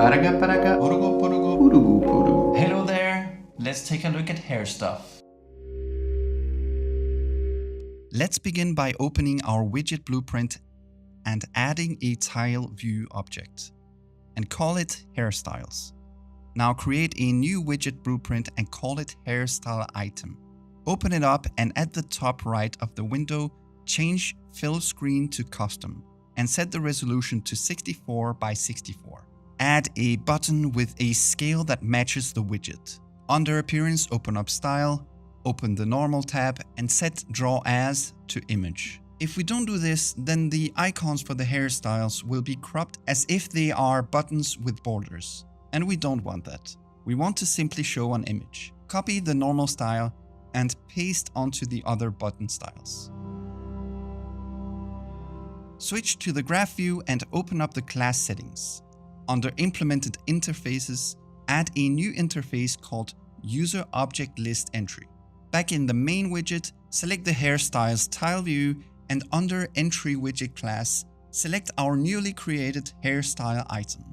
Maraga paraga, urugu purugu, purugu purugu. Hello there! Let's take a look at hair stuff. Let's begin by opening our widget blueprint and adding a tile view object and call it hairstyles. Now create a new widget blueprint and call it hairstyle item. Open it up and at the top right of the window, change fill screen to custom and set the resolution to 64 by 64. Add a button with a scale that matches the widget. Under appearance, open up style, open the normal tab and set draw as to image. If we don't do this, then the icons for the hairstyles will be cropped as if they are buttons with borders. And we don't want that. We want to simply show an image. Copy the normal style and paste onto the other button styles. Switch to the graph view and open up the class settings. Under implemented interfaces, add a new interface called user object list entry. Back in the main widget, select the hairstyles tile view and under entry widget class, select our newly created hairstyle item.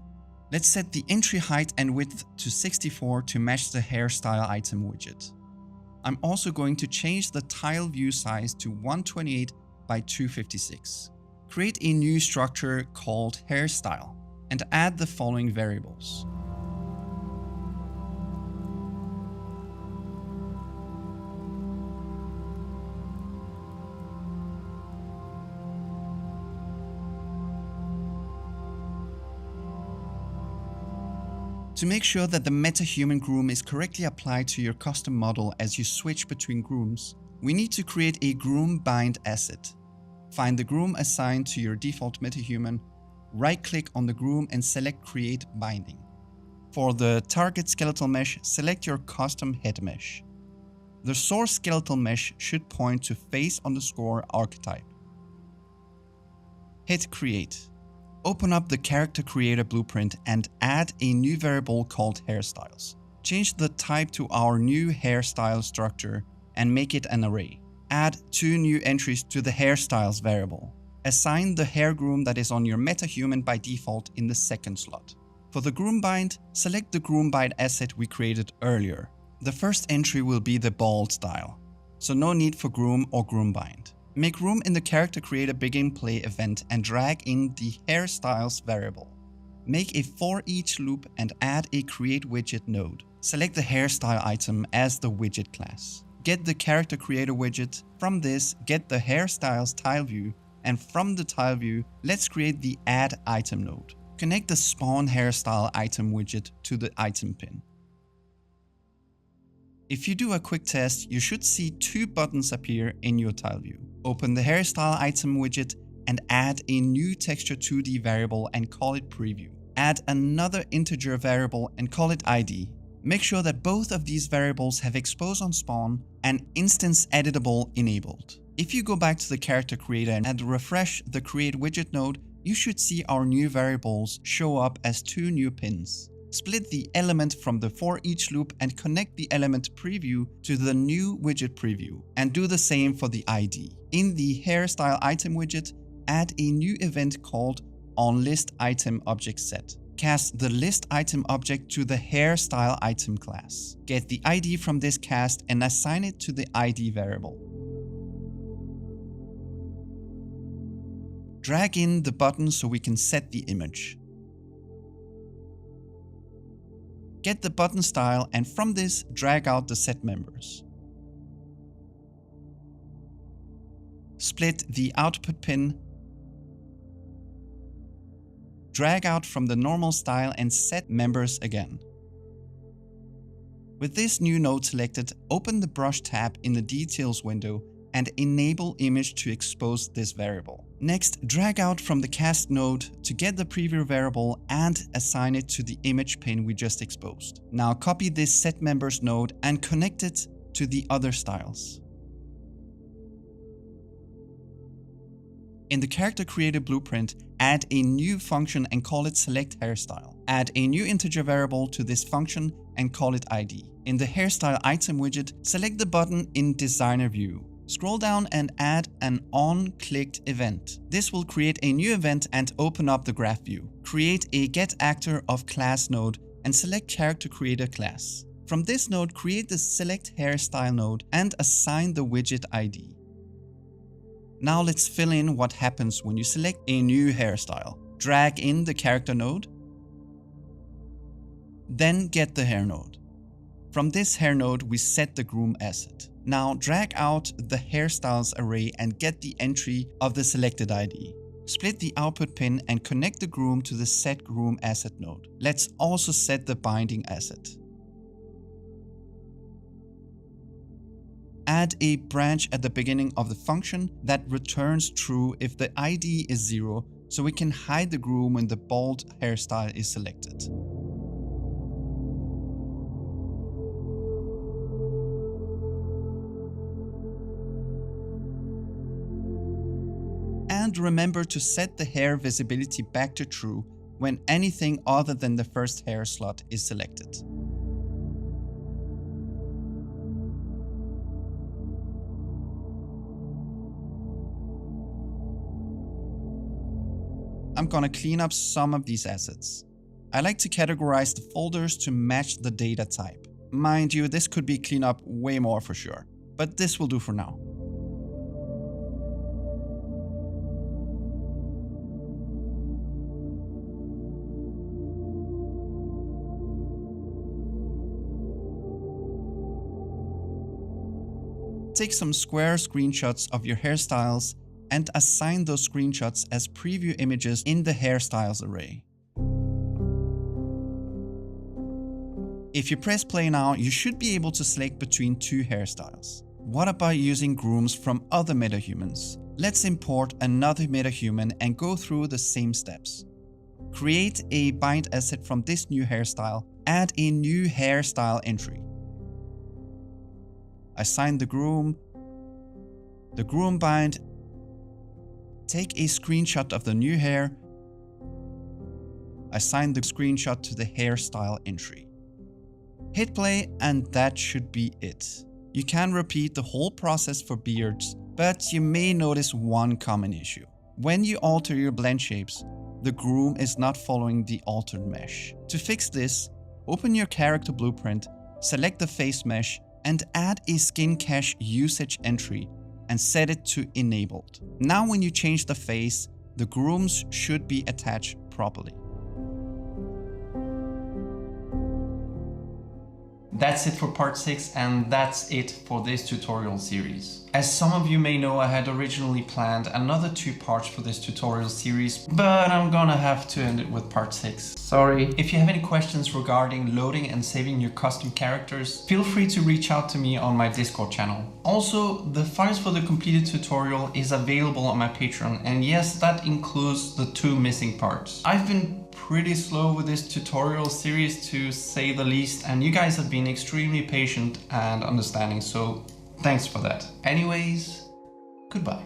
Let's set the entry height and width to 64 to match the hairstyle item widget. I'm also going to change the tile view size to 128 by 256. Create a new structure called hairstyle and add the following variables. To make sure that the MetaHuman groom is correctly applied to your custom model as you switch between grooms, we need to create a groom bind asset. Find the groom assigned to your default MetaHuman, right-click on the groom and select Create Binding. For the target skeletal mesh, select your custom head mesh. The source skeletal mesh should point to face_archetype. Hit Create. Open up the character creator blueprint and add a new variable called hairstyles. Change the type to our new hairstyle structure and make it an array. Add 2 new entries to the hairstyles variable. Assign the hair groom that is on your MetaHuman by default in the second slot. For the groom bind, select the groom bind asset we created earlier. The first entry will be the bald style, so no need for groom or groom bind. Make room in the character creator begin play event and drag in the hairstyles variable. Make a for each loop and add a create widget node. Select the hairstyle item as the widget class. Get the character creator widget. From this, get the hairstyles tile view, and from the tile view, let's create the add item node. Connect the spawn hairstyle item widget to the item pin. If you do a quick test, you should see 2 buttons appear in your tile view. Open the hairstyle item widget and add a new texture 2D variable and call it preview. Add another integer variable and call it ID. Make sure that both of these variables have expose on spawn and instance editable enabled. If you go back to the character creator and refresh the create widget node, you should see our new variables show up as 2 new pins. Split the element from the for each loop and connect the element preview to the new widget preview, and do the same for the ID. In the hairstyle item widget, add a new event called onListItemObjectSet. Cast the list item object to the hairstyle item class. Get the ID from this cast and assign it to the ID variable. Drag in the button so we can set the image. Get the button style and from this, drag out the set members. Split the output pin. Drag out from the normal style and set members again. With this new node selected, open the brush tab in the details window and enable image to expose this variable. Next, drag out from the cast node to get the preview variable and assign it to the image pane we just exposed. Now copy this set members node and connect it to the other styles. In the character creator blueprint, add a new function and call it select hairstyle. Add a new integer variable to this function and call it ID. In the hairstyle item widget, select the button in designer view. Scroll down and add an onClicked event. This will create a new event and open up the graph view. Create a getActorOfClass node and select Character Creator class. From this node, create the Select Hairstyle node and assign the widget ID. Now let's fill in what happens when you select a new hairstyle. Drag in the character node, then get the hair node. From this hair node, we set the groom asset. Now drag out the hairstyles array and get the entry of the selected ID. Split the output pin and connect the groom to the set groom asset node. Let's also set the binding asset. Add a branch at the beginning of the function that returns true if the ID is 0, so we can hide the groom when the bald hairstyle is selected. And remember to set the hair visibility back to true when anything other than the first hair slot is selected. I'm gonna clean up some of these assets. I like to categorize the folders to match the data type. Mind you, this could be cleaned up way more for sure, but this will do for now. Take some square screenshots of your hairstyles and assign those screenshots as preview images in the hairstyles array. If you press play now, you should be able to select between two hairstyles. What about using grooms from other metahumans? Let's import another metahuman and go through the same steps. Create a bind asset from this new hairstyle. Add a new hairstyle entry. Assign the groom bind. Take a screenshot of the new hair. Assign the screenshot to the hairstyle entry. Hit play and that should be it. You can repeat the whole process for beards, but you may notice one common issue. When you alter your blend shapes, the groom is not following the altered mesh. To fix this, open your character blueprint, select the face mesh, and add a skin cache usage entry and set it to enabled. Now when you change the face, the grooms should be attached properly. That's it for part 6, and that's it for this tutorial series. As some of you may know, I had originally planned another 2 parts for this tutorial series, but I'm gonna have to end it with part 6. Sorry. If you have any questions regarding loading and saving your custom characters, feel free to reach out to me on my Discord channel. Also, the files for the completed tutorial is available on my Patreon, and yes, that includes the 2 missing parts. I've been pretty slow with this tutorial series to say the least, and you guys have been extremely patient and understanding, so thanks for that. Anyways, goodbye.